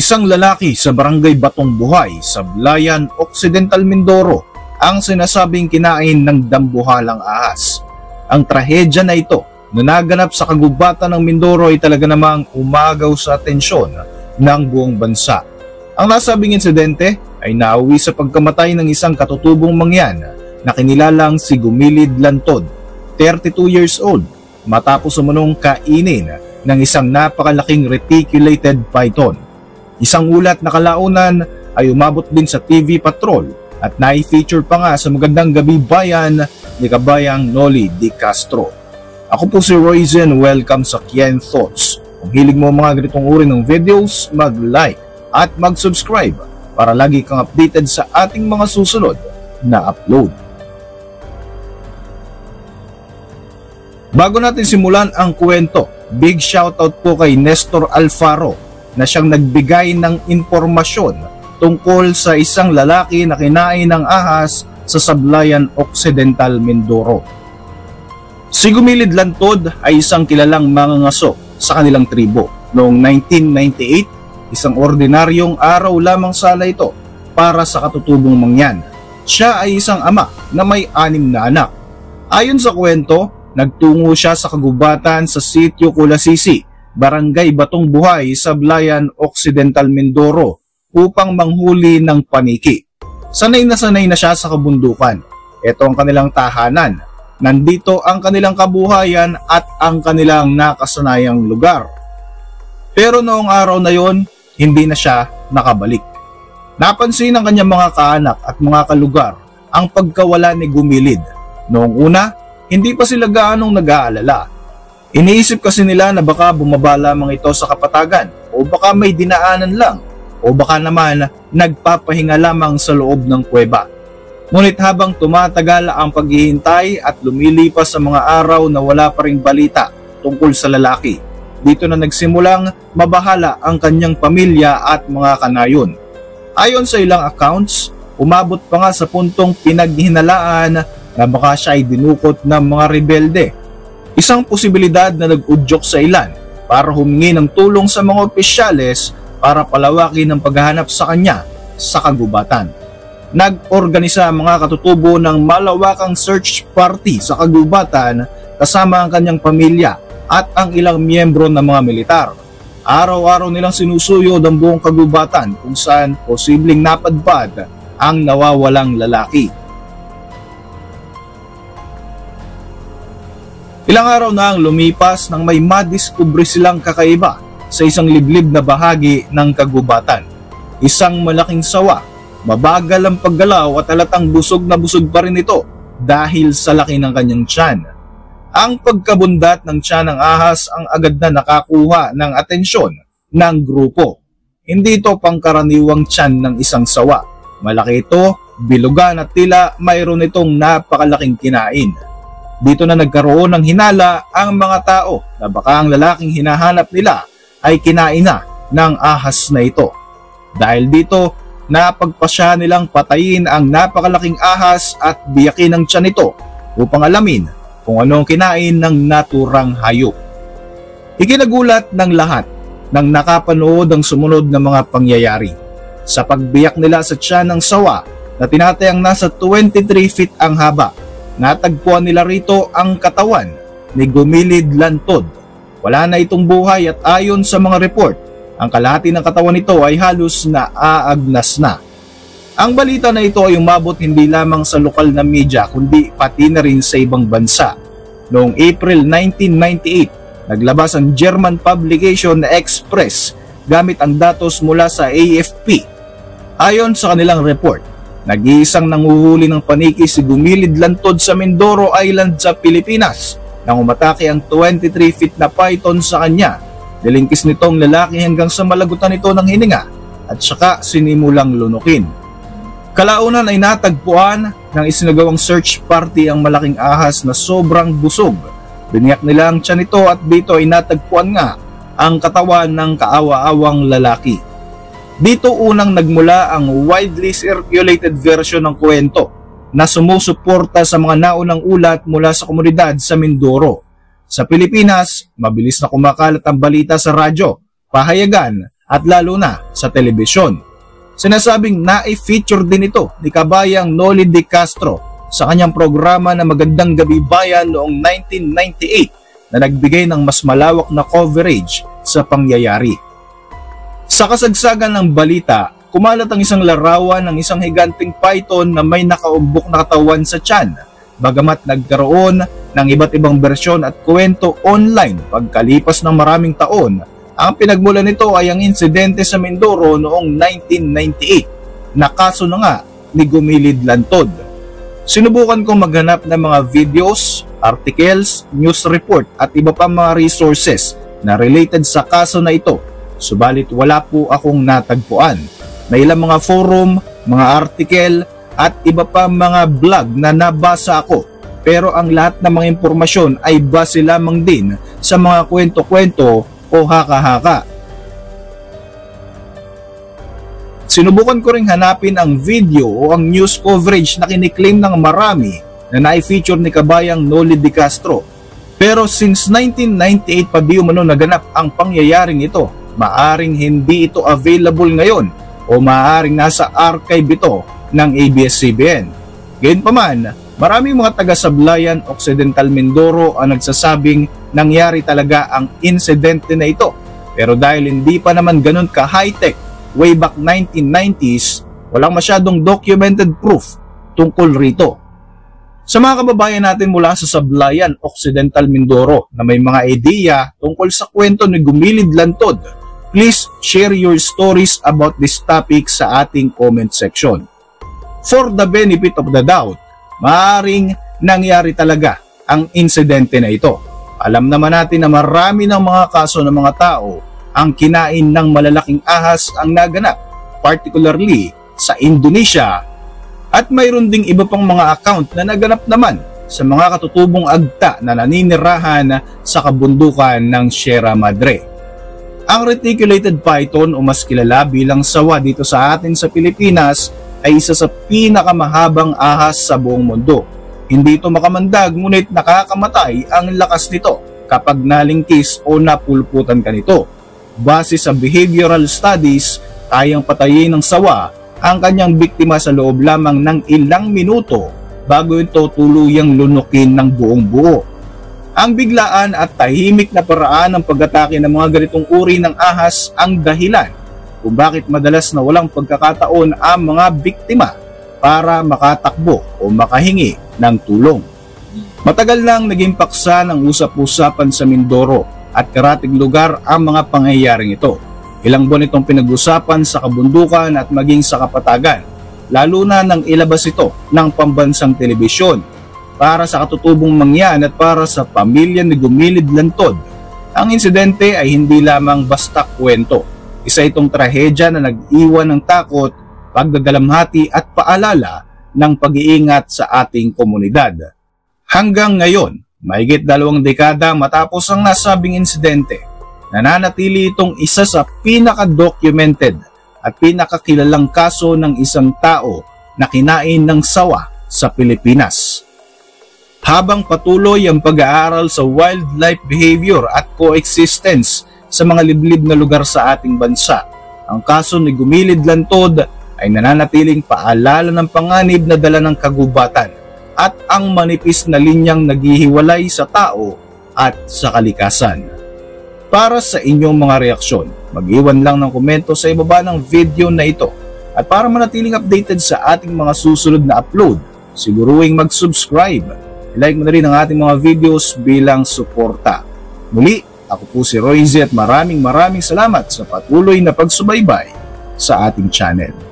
Isang lalaki sa barangay Batong Buhay sa Blayan, Occidental Mindoro ang sinasabing kinain ng dambuhalang ahas. Ang trahedya na ito na naganap sa kagubatan ng Mindoro ay talaga namang umagaw sa atensyon ng buong bansa. Ang nasabing insidente ay nauwi sa pagkamatay ng isang katutubong mangyan na kinilalang si Gumilid Lantod, 32 years old, matapos umunong kainin ng isang napakalaking reticulated python. Isang ulat na kalaunan ay umabot din sa TV Patrol at nai-feature pa nga sa Magandang Gabi Bayan ni Kabayang Noli Di Castro. Ako po si Royzen, welcome sa Kien Thoughts. Kung hilig mo mga ganitong uri ng videos, mag-like at mag-subscribe para lagi kang updated sa ating mga susunod na upload. Bago natin simulan ang kwento, big shoutout po kay Nestor Alfaro na siyang nagbigay ng impormasyon tungkol sa isang lalaki na kinain ng ahas sa Sablayan, Occidental Mindoro. Si Gumilid Lantod ay isang kilalang mangangaso sa kanilang tribo. Noong 1998, isang ordinaryong araw lamang sala ito para sa katutubong mangyan. Siya ay isang ama na may 6 na anak. Ayon sa kwento, nagtungo siya sa kagubatan sa Sitio Kulasisi, Barangay Batong Buhay sa Blayan, Occidental Mindoro upang manghuli ng paniki. Sanay na siya sa kabundukan. Ito ang kanilang tahanan. Nandito ang kanilang kabuhayan at ang kanilang nakasanayang lugar. Pero noong araw na yon, hindi na siya nakabalik. Napansin ng kanyang mga kaanak at mga kalugar ang pagkawala ni Gumilid. Noong una, hindi pa sila gaanong nag-aalala. Iniisip kasi nila na baka bumaba lamang ito sa kapatagan o baka may dinaanan lang o baka naman nagpapahinga lamang sa loob ng kuweba. Ngunit habang tumatagal ang paghihintay at lumilipas sa mga araw na wala pa ring balita tungkol sa lalaki, dito na nagsimulang mabahala ang kanyang pamilya at mga kanayon. Ayon sa ilang accounts, umabot pa nga sa puntong pinaghinalaan na baka siya ay dinukot ng mga rebelde. Isang posibilidad na nag-udyok sa ilan para humingi ng tulong sa mga opisyales para palawakin ang paghahanap sa kanya sa kagubatan. Nag-organisa ang mga katutubo ng malawakang search party sa kagubatan kasama ang kanyang pamilya at ang ilang miyembro ng mga militar. Araw-araw nilang sinusuyod ang buong kagubatan kung saan posibleng napadpad ang nawawalang lalaki. Ilang araw na ang lumipas nang may madiskubre silang kakaiba sa isang liblib na bahagi ng kagubatan. Isang malaking sawa, mabagal ang paggalaw at halatang busog na busog pa rin ito dahil sa laki ng kanyang tiyan. Ang pagkabundat ng tiyan ng ahas ang agad na nakakuha ng atensyon ng grupo. Hindi ito pangkaraniwang tiyan ng isang sawa. Malaki ito, bilugan at tila mayroon itong napakalaking kinain. Dito na nagkaroon ng hinala ang mga tao na baka ang lalaking hinahanap nila ay kinain na ng ahas na ito. Dahil dito, napagpasya nilang patayin ang napakalaking ahas at biyakin ang tiyan nito upang alamin kung ano ang kinain ng naturang hayop. Ikinagulat ng lahat nang nakapanood ang sumunod na mga pangyayari. Sa pagbiyak nila sa tiyan ng sawa na tinatayang nasa 23 feet ang haba, natagpuan nila rito ang katawan ni Gumilid Lantod. Wala na itong buhay at ayon sa mga report, ang kalahati ng katawan nito ay halos naaagnas na. Ang balita na ito ay umabot hindi lamang sa lokal na media kundi pati na rin sa ibang bansa. Noong April 1998, naglabas ang German publication na Express gamit ang datos mula sa AFP. Ayon sa kanilang report, nag-iisang nanguhuli ng paniki si Gumilid Lantod sa Mindoro Island sa Pilipinas nang umatake ang 23 feet na python sa kanya. Nilingkis nitong lalaki hanggang sa malagutan nito ng hininga at saka sinimulang lunukin. Kalaunan ay natagpuan ng isinagawang search party ang malaking ahas na sobrang busog. Biniyak nila ang tiyan nito at dito ay natagpuan nga ang katawan ng kaawa-awang lalaki. Dito unang nagmula ang widely circulated version ng kwento na sumusuporta sa mga naunang ulat mula sa komunidad sa Mindoro. Sa Pilipinas, mabilis na kumakalat ang balita sa radyo, pahayagan at lalo na sa telebisyon. Sinasabing na-feature din ito ni kabayang Noli De Castro sa kanyang programa na Magandang Gabi Bayan noong 1998 na nagbigay ng mas malawak na coverage sa pangyayari. Sa kasagsagan ng balita, kumalat ang isang larawan ng isang higanting python na may nakaumbok na katawan sa tiyan, bagamat nagkaroon ng iba't ibang bersyon at kwento online pagkalipas ng maraming taon. Ang pinagmulan nito ay ang insidente sa Mindoro noong 1998 na kaso na nga ni Gumilid Lantod. Sinubukan kong maghanap ng mga videos, articles, news report at iba pang mga resources na related sa kaso na ito, subalit wala po akong natagpuan. May ilang mga forum, mga article at iba pa mga blog na nabasa ako, pero ang lahat ng mga impormasyon ay base lamang din sa mga kwento-kwento o haka-haka. Sinubukan ko ring hanapin ang video o ang news coverage na kiniklaim ng marami na na-feature ni kabayang Noli De Castro. Pero since 1998 pa di umano naganap ang pangyayaring ito, maaring hindi ito available ngayon o maaring nasa archive ito ng ABS-CBN. Gayunpaman, maraming mga taga-Sablayan, Occidental Mindoro ang nagsasabing nangyari talaga ang insidente na ito. Pero dahil hindi pa naman ganun ka-high-tech way back 1990s, walang masyadong documented proof tungkol rito. Sa mga kababayan natin mula sa Sablayan, Occidental Mindoro na may mga ideya tungkol sa kwento ni Gumilid Lantod, please share your stories about this topic sa ating comment section. For the benefit of the doubt, maaaring nangyari talaga ang insidente na ito. Alam naman natin na marami ng mga kaso ng mga tao ang kinain ng malalaking ahas ang naganap, particularly sa Indonesia, at mayroon ding iba pang mga account na naganap naman sa mga katutubong agta na naninirahan sa kabundukan ng Sierra Madre. Ang reticulated python o mas kilala bilang sawa dito sa atin sa Pilipinas ay isa sa pinakamahabang ahas sa buong mundo. Hindi ito makamandag ngunit nakakamatay ang lakas nito kapag nalingkis o napulputan ka nito. Base sa behavioral studies, kayang patayin ng sawa ang kanyang biktima sa loob lamang ng ilang minuto bago ito tuluyang lunukin ng buong buo. Ang biglaan at tahimik na paraan ng pag-atake ng mga ganitong uri ng ahas ang dahilan kung bakit madalas na walang pagkakataon ang mga biktima para makatakbo o makahingi ng tulong. Matagal nang naging paksa ng usap-usapan sa Mindoro at karatig lugar ang mga pangyayaring ito. Ilang buwan itong pinag-usapan sa kabundukan at maging sa kapatagan, lalo na nang ilabas ito ng pambansang telebisyon. Para sa katutubong mangyan at para sa pamilya ni Gumilid Lantod, ang insidente ay hindi lamang basta kwento. Isa itong trahedya na nag-iwan ng takot, pagdadalamhati at paalala ng pag-iingat sa ating komunidad. Hanggang ngayon, mahigit 2 dekada matapos ang nasabing insidente, nananatili itong isa sa pinaka-documented at pinakakilalang kaso ng isang tao na kinain ng sawa sa Pilipinas. Habang patuloy ang pag-aaral sa wildlife behavior at coexistence sa mga liblib na lugar sa ating bansa, ang kaso ni Gumilid Lantod ay nananatiling paalala ng panganib na dala ng kagubatan at ang manipis na linyang naghihiwalay sa tao at sa kalikasan. Para sa inyong mga reaksyon, mag-iwan lang ng komento sa ibaba ng video na ito. At para manatiling updated sa ating mga susunod na upload, siguruhing mag-subscribe. I-like mo na rin ang ating mga videos bilang suporta. Muli, ako po si Royce at maraming salamat sa patuloy na pagsubaybay sa ating channel.